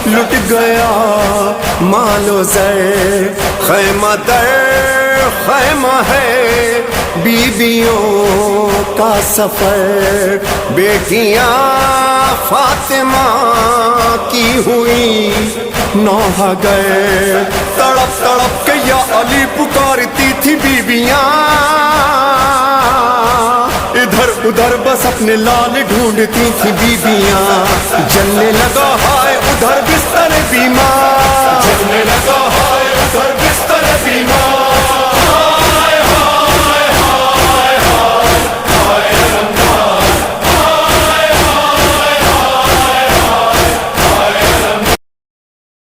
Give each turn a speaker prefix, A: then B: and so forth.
A: لٹ گیا مال و زر، خیمہ در خیمہ ہے بیویوں کا سفر، بیٹیاں فاطمہ کی ہوئی نوح گئے، تڑپ تڑپ کے یا علی پکارتی تھی بیویاں، ادھر ادھر بس اپنے لال ڈھونڈتی تھی بیویاں، جلنے لگا ہائے ادھر بستر بیمار،